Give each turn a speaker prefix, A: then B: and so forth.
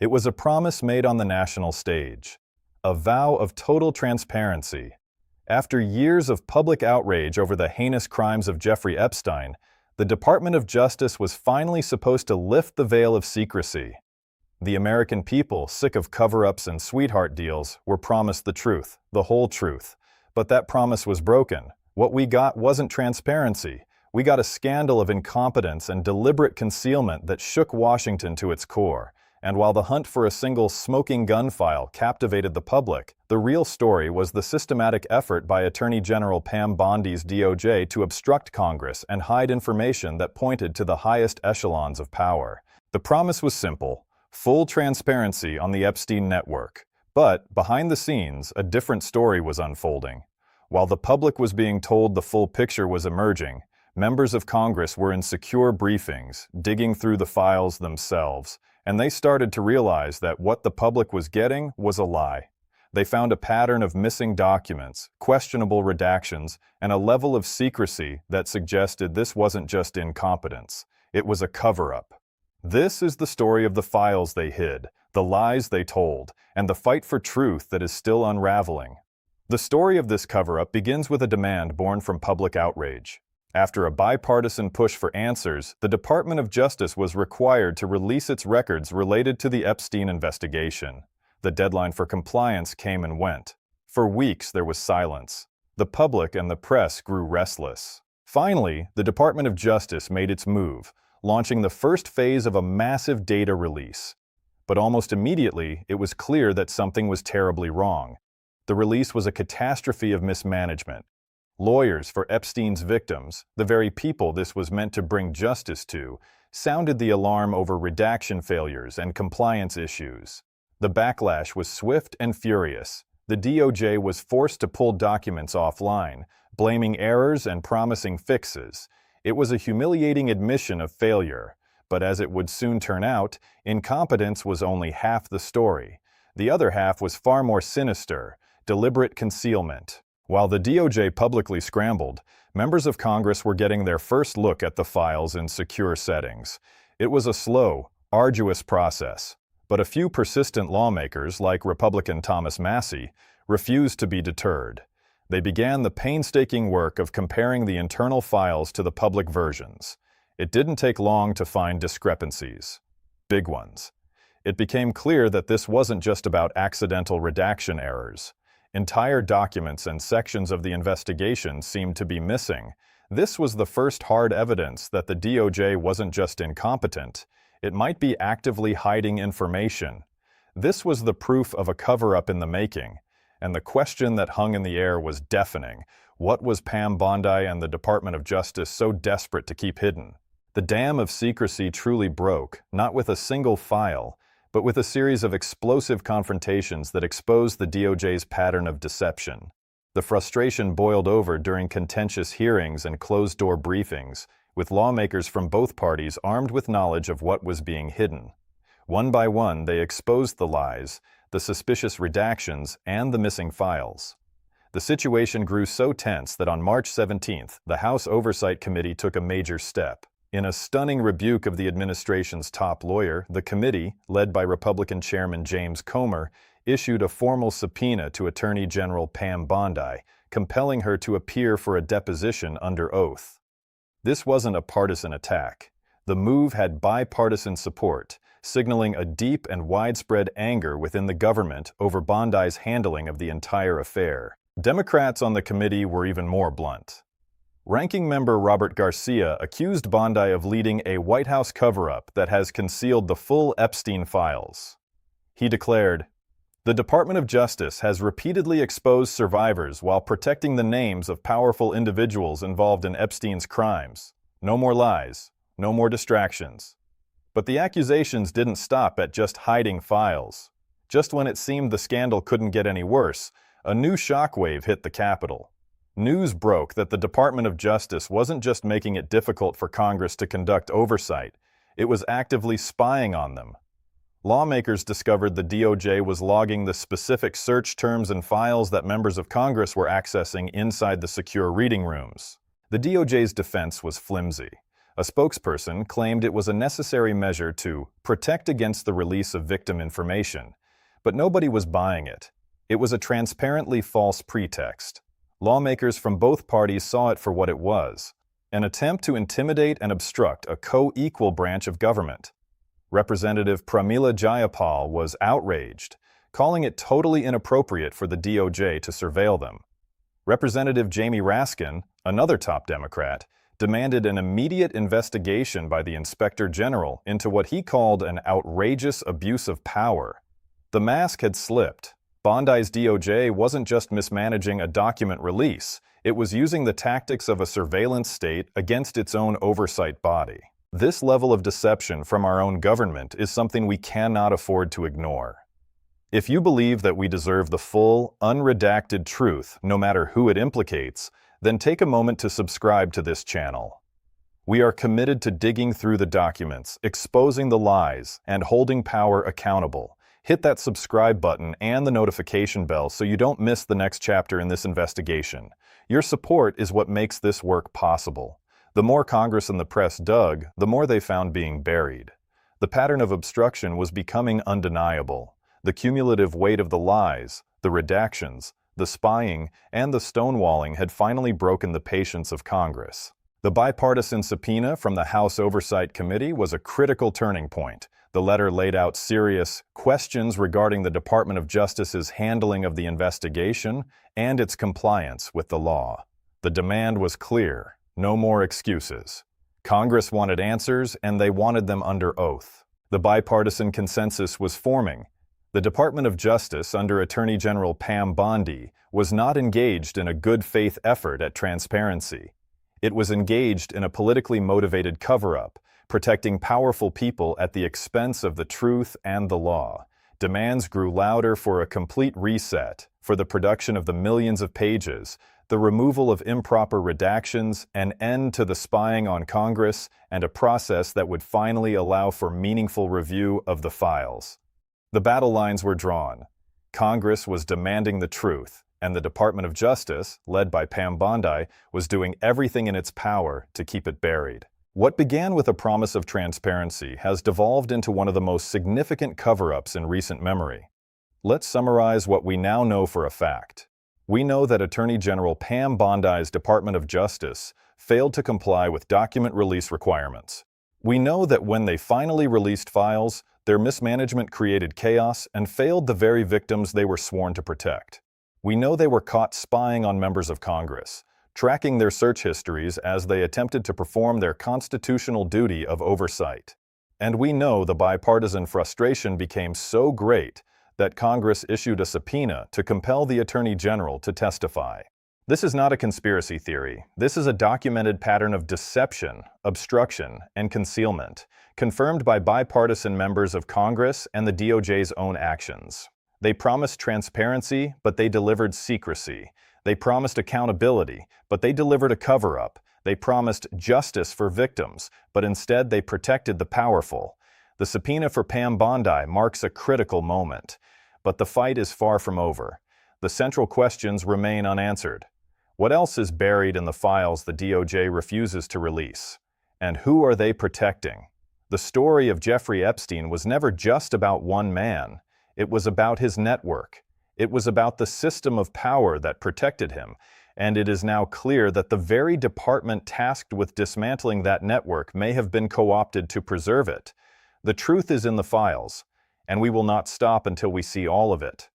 A: It was a promise made on the national stage, a vow of total transparency. After years of public outrage over the heinous crimes of Jeffrey Epstein, the Department of Justice was finally supposed to lift the veil of secrecy. The American people, sick of cover-ups and sweetheart deals, were promised the truth, the whole truth. But that promise was broken. What we got wasn't transparency. We got a scandal of incompetence and deliberate concealment that shook Washington to its core. And while the hunt for a single smoking gun file captivated the public, the real story was the systematic effort by Attorney General Pam Bondi's DOJ to obstruct Congress and hide information that pointed to the highest echelons of power. The promise was simple: full transparency on the Epstein network. But, behind the scenes, a different story was unfolding. While the public was being told the full picture was emerging, members of Congress were in secure briefings, digging through the files themselves, and they started to realize that what the public was getting was a lie. They found a pattern of missing documents, questionable redactions, and a level of secrecy that suggested this wasn't just incompetence, it was a cover-up. This is the story of the files they hid, the lies they told, and the fight for truth that is still unraveling. The story of this cover-up begins with a demand born from public outrage. After a bipartisan push for answers, the Department of Justice was required to release its records related to the Epstein investigation. The deadline for compliance came and went. For weeks, there was silence. The public and the press grew restless. Finally, the Department of Justice made its move, launching the first phase of a massive data release. But almost immediately, it was clear that something was terribly wrong. The release was a catastrophe of mismanagement. Lawyers for Epstein's victims, the very people this was meant to bring justice to, sounded the alarm over redaction failures and compliance issues. The backlash was swift and furious. The DOJ was forced to pull documents offline, blaming errors and promising fixes. It was a humiliating admission of failure. But as it would soon turn out, incompetence was only half the story. The other half was far more sinister: deliberate concealment. While the DOJ publicly scrambled, members of Congress were getting their first look at the files in secure settings. It was a slow, arduous process, but a few persistent lawmakers, like Republican Thomas Massie, refused to be deterred. They began the painstaking work of comparing the internal files to the public versions. It didn't take long to find discrepancies. Big ones. It became clear that this wasn't just about accidental redaction errors. Entire documents and sections of the investigation seemed to be missing. This was the first hard evidence that the DOJ wasn't just incompetent, it might be actively hiding information. This was the proof of a cover-up in the making, and the question that hung in the air was deafening. What was Pam Bondi and the Department of Justice so desperate to keep hidden? The dam of secrecy truly broke, not with a single file, but with a series of explosive confrontations that exposed the DOJ's pattern of deception. The frustration boiled over during contentious hearings and closed-door briefings, with lawmakers from both parties armed with knowledge of what was being hidden. One by one, they exposed the lies, the suspicious redactions, and the missing files. The situation grew so tense that on March 17th, the House Oversight Committee took a major step. In a stunning rebuke of the administration's top lawyer, the committee, led by Republican Chairman James Comer, issued a formal subpoena to Attorney General Pam Bondi, compelling her to appear for a deposition under oath. This wasn't a partisan attack. The move had bipartisan support, signaling a deep and widespread anger within the government over Bondi's handling of the entire affair. Democrats on the committee were even more blunt. Ranking member Robert Garcia accused Bondi of leading a White House cover-up that has concealed the full Epstein files. He declared, "The Department of Justice has repeatedly exposed survivors while protecting the names of powerful individuals involved in Epstein's crimes. No more lies, no more distractions." But the accusations didn't stop at just hiding files. Just when it seemed the scandal couldn't get any worse, a new shockwave hit the Capitol. News broke that the Department of Justice wasn't just making it difficult for Congress to conduct oversight, it was actively spying on them. Lawmakers discovered the DOJ was logging the specific search terms and files that members of Congress were accessing inside the secure reading rooms. The DOJ's defense was flimsy. A spokesperson claimed it was a necessary measure to protect against the release of victim information, but nobody was buying it. It was a transparently false pretext. Lawmakers from both parties saw it for what it was: an attempt to intimidate and obstruct a co-equal branch of government. Representative Pramila Jayapal was outraged, calling it totally inappropriate for the DOJ to surveil them. Representative Jamie Raskin, another top Democrat, demanded an immediate investigation by the Inspector General into what he called an outrageous abuse of power. The mask had slipped. Bondi's DOJ wasn't just mismanaging a document release, it was using the tactics of a surveillance state against its own oversight body. This level of deception from our own government is something we cannot afford to ignore. If you believe that we deserve the full, unredacted truth, no matter who it implicates, then take a moment to subscribe to this channel. We are committed to digging through the documents, exposing the lies, and holding power accountable. Hit that subscribe button and the notification bell so you don't miss the next chapter in this investigation. Your support is what makes this work possible. The more Congress and the press dug, the more they found being buried. The pattern of obstruction was becoming undeniable. The cumulative weight of the lies, the redactions, the spying, and the stonewalling had finally broken the patience of Congress. The bipartisan subpoena from the House Oversight Committee was a critical turning point. The letter laid out serious questions regarding the Department of Justice's handling of the investigation and its compliance with the law. The demand was clear: no more excuses. Congress wanted answers, and they wanted them under oath. The bipartisan consensus was forming. The Department of Justice, under Attorney General Pam Bondi, was not engaged in a good-faith effort at transparency. It was engaged in a politically motivated cover-up, protecting powerful people at the expense of the truth and the law. Demands grew louder for a complete reset, for the production of the millions of pages, the removal of improper redactions, an end to the spying on Congress, and a process that would finally allow for meaningful review of the files. The battle lines were drawn. Congress was demanding the truth, and the Department of Justice, led by Pam Bondi, was doing everything in its power to keep it buried. What began with a promise of transparency has devolved into one of the most significant cover-ups in recent memory. Let's summarize what we now know for a fact. We know that Attorney General Pam Bondi's Department of Justice failed to comply with document release requirements. We know that when they finally released files, their mismanagement created chaos and failed the very victims they were sworn to protect. We know they were caught spying on members of Congress, tracking their search histories as they attempted to perform their constitutional duty of oversight. And we know the bipartisan frustration became so great that Congress issued a subpoena to compel the Attorney General to testify. This is not a conspiracy theory. This is a documented pattern of deception, obstruction, and concealment, confirmed by bipartisan members of Congress and the DOJ's own actions. They promised transparency, but they delivered secrecy. They promised accountability, but they delivered a cover-up. They promised justice for victims, but instead they protected the powerful. The subpoena for Pam Bondi marks a critical moment. But the fight is far from over. The central questions remain unanswered. What else is buried in the files the DOJ refuses to release? And who are they protecting? The story of Jeffrey Epstein was never just about one man. It was about his network. It was about the system of power that protected him, and it is now clear that the very department tasked with dismantling that network may have been co-opted to preserve it. The truth is in the files, and we will not stop until we see all of it.